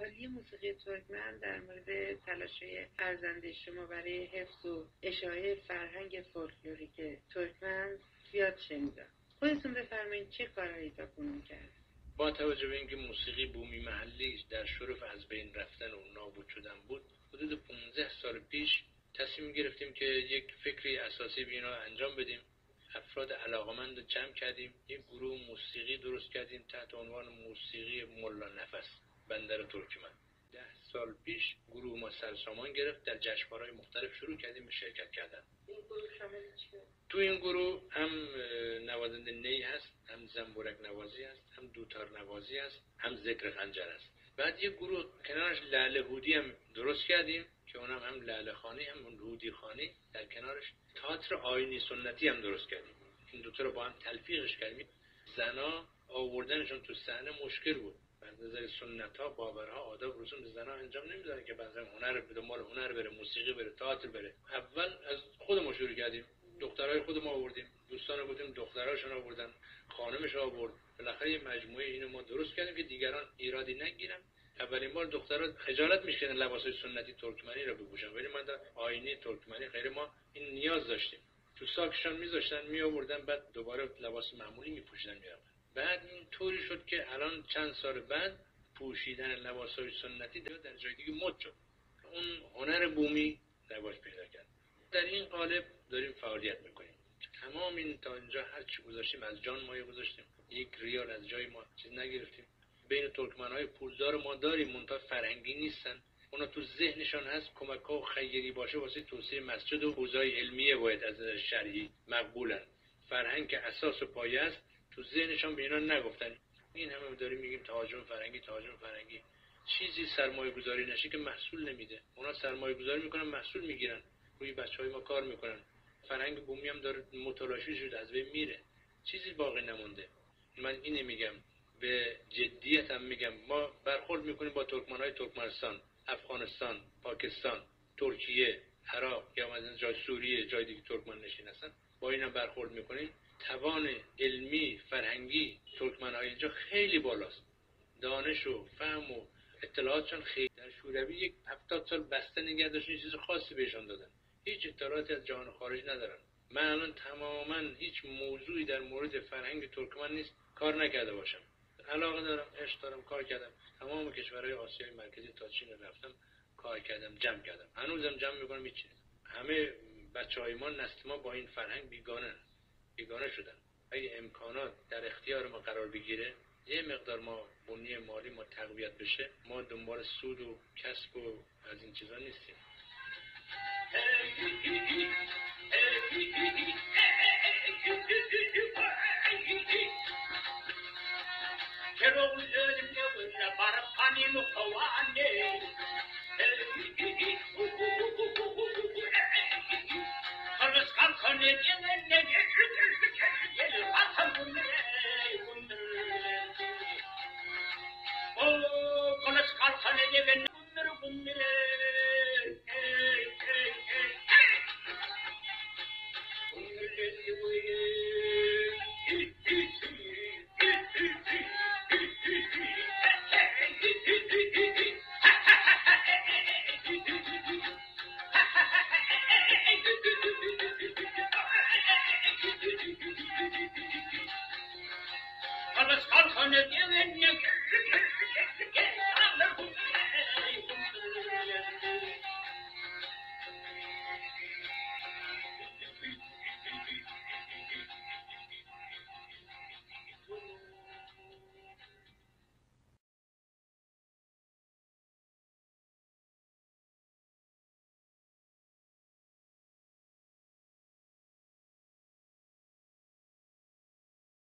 عالی موسیقی ترکمن در مورد تلاش‌های ارزنده شما برای حفظ و اشاعه فرهنگ فولکلوریک ترکمن زیاد شنیدم. خودتون بفرمایید چه کارهایی تاکنون کرد؟ با توجه به اینکه موسیقی بومی محلی در شرف از بین رفتن و نابود شدن بود، حدود 15 سال پیش تصمیم گرفتیم که یک فکری اساسی به اینا انجام بدیم. افراد علاقمند جمع کردیم، یک گروه موسیقی درست کردیم تحت عنوان موسیقی ملا نفس بندر ترکمن. 10 سال پیش گروه ما سرسامان گرفت، در جشنواره‌های مختلف شروع کردیم به شرکت کردن. این گروه شامل چیه؟ تو این گروه هم نوازنده نی هست، هم زنبورک نوازی هست، هم دوتار نوازی هست، هم ذکر خنجر هست. بعد یک گروه کنارش لعله هودی هم درست کردیم که اونم هم لعله خانی هم هودی خانی. در کنارش تئاتر آیینی سنتی هم درست کردیم. این دو تا رو با هم تلفیقش کردیم. زنا آوردنشون تو صحنه مشکل بود. از نظر سنت‌ها، باورها، آداب، رسوم زنا انجام نمیدادن که بعضی هنر به دنبال هنر بره، موسیقی بره، تئاتر بره. اول از خودمون شروع کردیم. دخترای خودمون آوردیم، دوستان گفتیم دختراشون آوردن، خانمش آورد. بالاخره یه مجموعه اینو ما درست کردیم که دیگران ایرادی نگیرن. اولین بار دخترها خجالت می‌کشیدن لباسای سنتی ترکمنی رو بپوشن، ولی من در آیینی ترکمنی غیر ما این نیاز داشتیم. تو ساکشان می‌ذاشتن، میآوردن، بعد دوباره لباس معمولی می‌پوشیدن می‌رفتن. بعد این طوری شد که الان چند سال بعد پوشیدن لباسای سنتی در جای دیگه مد شد. اون هنر بومی رواج پیدا کرد. در این قالب داریم فعالیت میکنیم. تمام این تا اینجا هر چی گذاشتیم از جان مایه گذاشتیم. یک ریال از جای ما چیز نگرفتیم. بین ترکمن‌های پولدار ما داریم، منتها فرهنگی نیستن. اونا تو ذهنشان هست کمک‌ها و خیری باشه واسه توسعه مسجد و حوزه‌های علمیه باید از شرعی مقبولن. فرهنگ که اساس و پایه است تو ذهنشان به اینا نگفتن. این همه داریم میگیم تهاجم فرهنگی. چیزی سرمایه گذاری نشه که محصول نمیده. اونا سرمایه گذاری میکنن، محصول میگیرن. روی بچهای ما کار میکنن. فرهنگ بومی هم داره متلاشی شده، از بین میره. چیزی باقی نمونده. من اینه میگم، به جدیت هم میگم، ما برخورد میکنیم با ترکمنهای ترکمنستان، افغانستان، پاکستان، ترکیه، عراق یا مثلا جای سوریه، جای دیگه ترکمن نشین هستن. با اینا برخورد میکنیم. توان علمی فرهنگی ترکمنهای اینجا خیلی بالاست. دانش و فهم و اطلاعاتشون خیلی. در شوروی یک 70 سال بسته نگه داشتن، چیز خاصی بهشون دادن. هیچ اطلاعاتی از جهان خارج ندارن. من الان تماما هیچ موضوعی در مورد فرهنگ ترکمن نیست کار نکرده باشم. علاقه دارم، عشق دارم، کار کردم. تمام کشورهای آسیای مرکزی تا چین رفتم، کار کردم، جمع کردم. هنوزم جمع میکنم. هیچ چیز. همه بچهای ما، نسل ما با این فرهنگ بیگانه شدن. اگه امکانات در اختیار ما قرار بگیره، یه مقدار ما بنیه مالی ما تقویت بشه، ما دنبال سود و کسب و از این چیزا نیستیم. Kerol üzerinde para paninu kovan